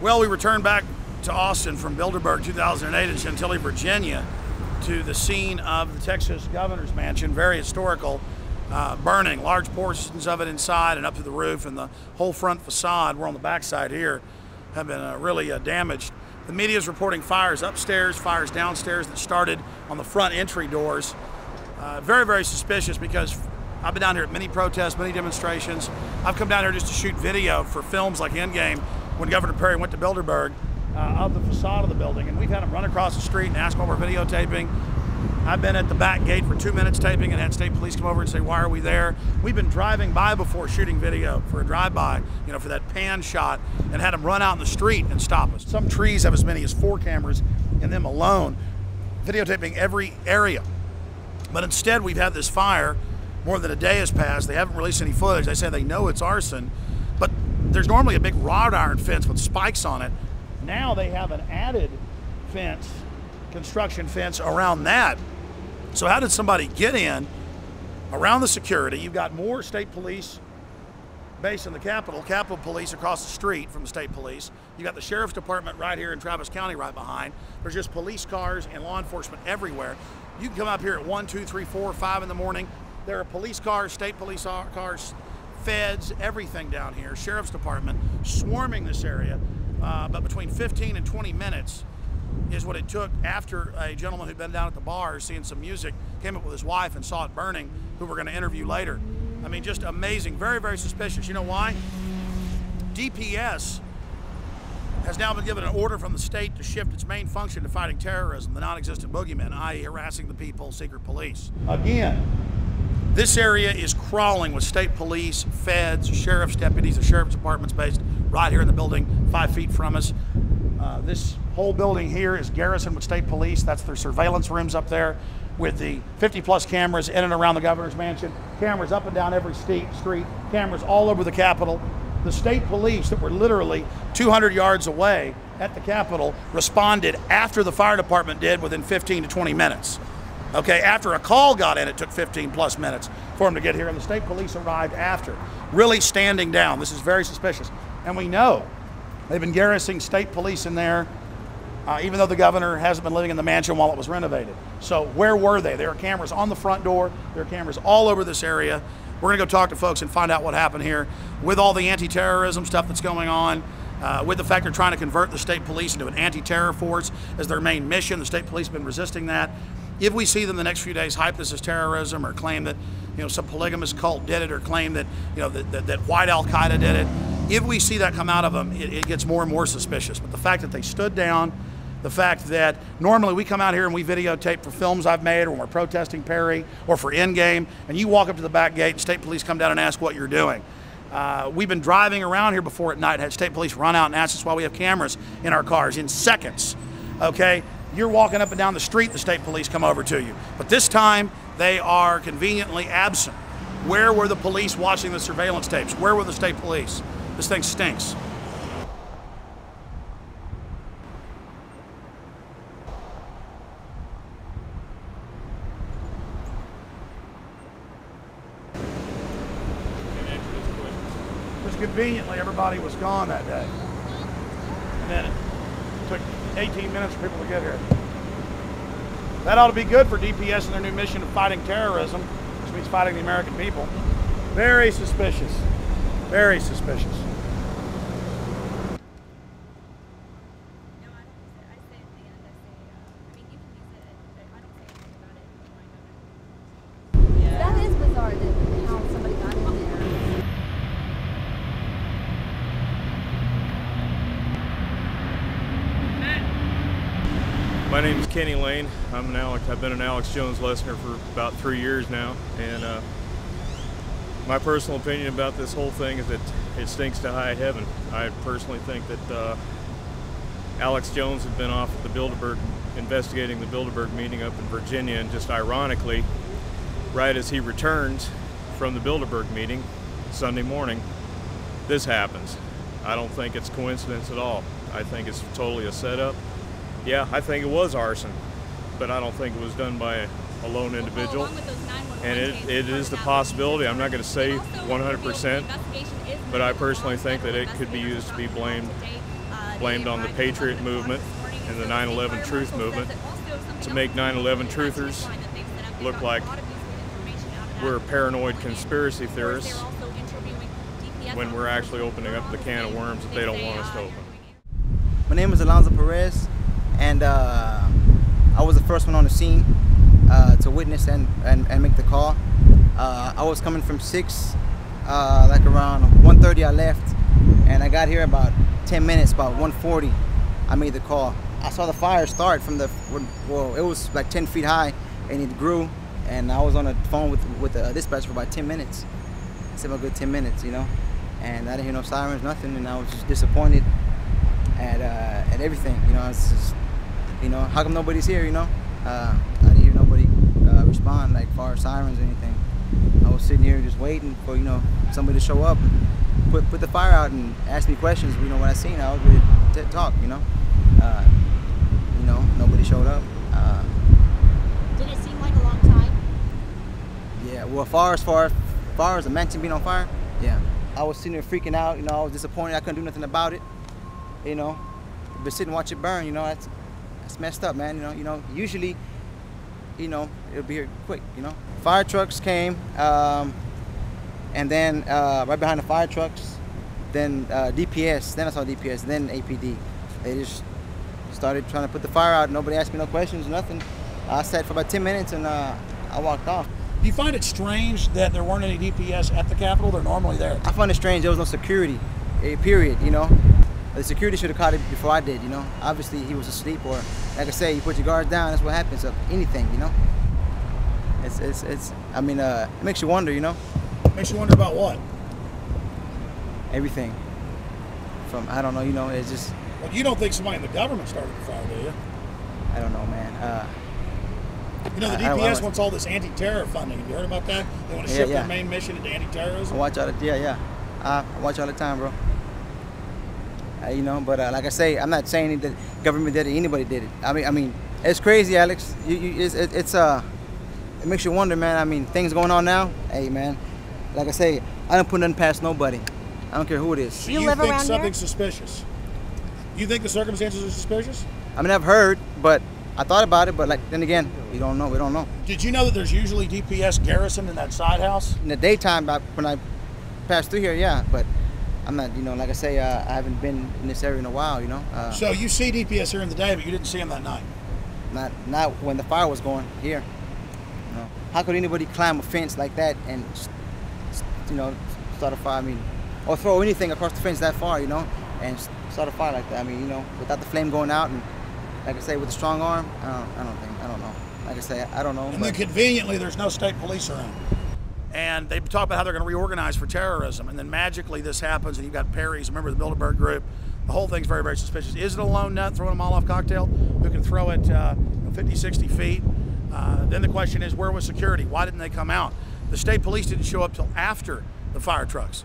Well, we returned back to Austin from Bilderberg 2008 in Chantilly, Virginia, to the scene of the Texas governor's mansion, very historical, burning, large portions of it inside and up to the roof, and the whole front facade, we're on the backside here, have been really damaged. The media is reporting fires upstairs, fires downstairs that started on the front entry doors. Very, very suspicious, because I've been down here at many protests, many demonstrations. I've come down here just to shoot video for films like Endgame, when Governor Perry went to Bilderberg, of the facade of the building, and we've had them run across the street and ask why we're videotaping. I've been at the back gate for 2 minutes taping and had state police come over and say, why are we there? We've been driving by before shooting video for a drive-by, you know, for that pan shot, and had them run out in the street and stop us. Some trees have as many as 4 cameras in them alone, videotaping every area. But instead, we've had this fire. More than a day has passed. They haven't released any footage. They say they know it's arson, but there's normally a big wrought iron fence with spikes on it. Now they have an added fence, construction fence around that. So how did somebody get in around the security? You've got more state police based in the Capitol Police across the street from the state police. You got the sheriff's department right here in Travis County right behind. There's just police cars and law enforcement everywhere. You can come up here at 1, 2, 3, 4, 5 in the morning. There are police cars, state police cars, feds, everything down here. Sheriff's department swarming this area. But between 15 and 20 minutes is what it took after a gentleman who'd been down at the bar seeing some music, came up with his wife and saw it burning, who we're going to interview later. I mean, just amazing, very, very suspicious. You know why? DPS has now been given an order from the state to shift its main function to fighting terrorism, the non-existent boogeymen, i.e. harassing the people, secret police. Again, this area is crawling with state police, feds, sheriff's deputies. The sheriff's department's based right here in the building, 5 feet from us. This whole building here is garrisoned with state police. That's their surveillance rooms up there, with the 50+ cameras in and around the governor's mansion, cameras up and down every street, cameras all over the Capitol. The state police that were literally 200 yards away at the Capitol responded after the fire department did, within 15 to 20 minutes. Okay, after a call got in, it took 15+ minutes for them to get here, and the state police arrived after, really standing down. This is very suspicious. And we know they've been garrisoning state police in there, even though the governor hasn't been living in the mansion while it was renovated. So where were they? There are cameras on the front door. There are cameras all over this area. We're gonna go talk to folks and find out what happened here with all the anti-terrorism stuff that's going on, with the fact they're trying to convert the state police into an anti-terror force as their main mission. The state police have been resisting that. If we see them the next few days hype this as terrorism, or claim that, you know, some polygamous cult did it, or claim that, you know, that white Al-Qaeda did it, if we see that come out of them, it gets more and more suspicious. But the fact that they stood down, the fact that normally we come out here and we videotape for films I've made, or when we're protesting Perry, or for Endgame, and you walk up to the back gate and state police come down and ask what you're doing. We've been driving around here before at night, had state police run out and ask us why we have cameras in our cars in seconds, okay? You're walking up and down the street, the state police come over to you. But this time, they are conveniently absent. Where were the police watching the surveillance tapes? Where were the state police? This thing stinks. Just conveniently, everybody was gone that day. And then it took 18 minutes for people to get here. That ought to be good for DPS and their new mission of fighting terrorism, which means fighting the American people. Very suspicious. Very suspicious. That is bizarre that how somebody got in there. My name is Kenny Lane. I've been an Alex Jones listener for about 3 years now, and my personal opinion about this whole thing is that it stinks to high heaven. I personally think that Alex Jones had been off at the Bilderberg, investigating the Bilderberg meeting up in Virginia, and just ironically, right as he returns from the Bilderberg meeting Sunday morning, this happens. I don't think it's coincidence at all. I think it's totally a setup. Yeah, I think it was arson, but I don't think it was done by a lone individual. And it is the possibility. I'm not going to say 100%, but I personally think that it could be used to be blamed blamed on the Patriot movement and the 9/11 Truth movement to make 9/11 truthers look like we're paranoid conspiracy theorists when we're actually opening up the can of worms that they don't want us to open. My name is Alonzo Perez, and I was the first one on the scene to witness and make the call. I was coming from 6, like around 1:30 I left, and I got here about 10 minutes, about 1:40 I made the call. I saw the fire start from the, well, it was like 10 feet high, and it grew, and I was on the phone with the dispatcher for about 10 minutes. It's about a good 10 minutes, you know, and I didn't hear no sirens, nothing, and I was just disappointed at everything, you know. It's just, you know, how come nobody's here, you know? I didn't hear nobody respond, like far as sirens or anything. I was sitting here just waiting for, you know, somebody to show up and put the fire out and ask me questions. You know, when I seen it, I was ready to talk, you know. You know, nobody showed up. Did it seem like a long time? Yeah, well, far as the mansion being on fire, yeah. I was sitting there freaking out, you know. I was disappointed. I couldn't do nothing about it, you know. But sit and watch it burn, you know. That's messed up, man. You know. Usually, you know, it'll be here quick, you know. Fire trucks came, and then right behind the fire trucks, then DPS. Then I saw DPS. Then APD. They just started trying to put the fire out. Nobody asked me no questions, nothing. I sat for about 10 minutes and I walked off. Do you find it strange that there weren't any DPS at the Capitol? They're normally there. I find it strange there was no security, period, you know. The security should have caught it before I did, you know. Obviously, he was asleep, or like I say, you put your guards down, that's what happens of anything, you know. I mean, it makes you wonder, you know. Makes you wonder about what? Everything. From, I don't know, you know, it's just. Well, you don't think somebody in the government started the fire, do you? I don't know, man. You know, the DPS wants all this anti-terror funding. Have you heard about that? They want to shift their main mission into anti-terrorism. I watch all the, I watch all the time, bro. You know, but like I say, I'm not saying that government did it, anybody did it. I mean, it's crazy, Alex. It makes you wonder, man. I mean, things going on now. Hey, man, like I say, I don't put nothing past nobody. I don't care who it is. So you live around here? Something's suspicious? You think the circumstances are suspicious? I mean, I've heard, but I thought about it, but like then again, we don't know. We don't know. Did you know that there's usually DPS garrisoned in that side house? In the daytime, when I pass through here, yeah, but I'm not, you know, like I say, I haven't been in this area in a while, you know. So you see DPS here in the day, but you didn't see them that night? Not when the fire was going here. No. How could anybody climb a fence like that and, you know, start a fire? I mean, or throw anything across the fence that far, you know, and start a fire like that. I mean, you know, without the flame going out, and like I say, with a strong arm, I don't know. Like I say, I don't know. And then conveniently, there's no state police around. And they talk about how they're going to reorganize for terrorism, and then magically this happens, and you've got Perry's, a member of the Bilderberg group. The whole thing's very, very suspicious. Is it a lone nut throwing a Molotov cocktail who can throw it 50, 60 feet? Then the question is, where was security? Why didn't they come out? The state police didn't show up till after the fire trucks.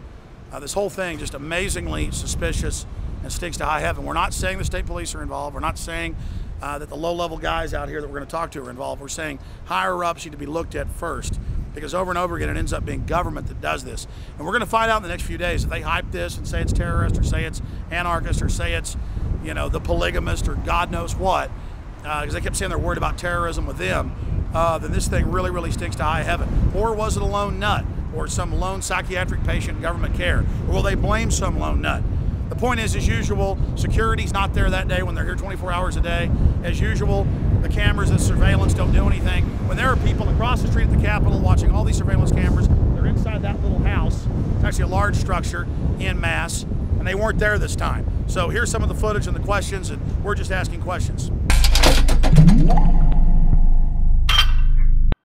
This whole thing just amazingly suspicious and stinks to high heaven. We're not saying the state police are involved. We're not saying that the low-level guys out here that we're going to talk to are involved. We're saying higher-ups need to be looked at first, because over and over again it ends up being government that does this. And we're going to find out in the next few days if they hype this and say it's terrorist, or say it's anarchist, or say it's, you know, the polygamist, or God knows what, because they kept saying they're worried about terrorism with them. Then this thing really, really stinks to high heaven. Or was it a lone nut, or some lone psychiatric patient in government care? Or will they blame some lone nut? The point is, as usual, security's not there that day when they're here 24 hours a day. As usual, the cameras and surveillance don't do anything. When there are people across the street at the Capitol watching all these surveillance cameras, they're inside that little house. It's actually a large structure en masse, and they weren't there this time. So here's some of the footage and the questions, and we're just asking questions.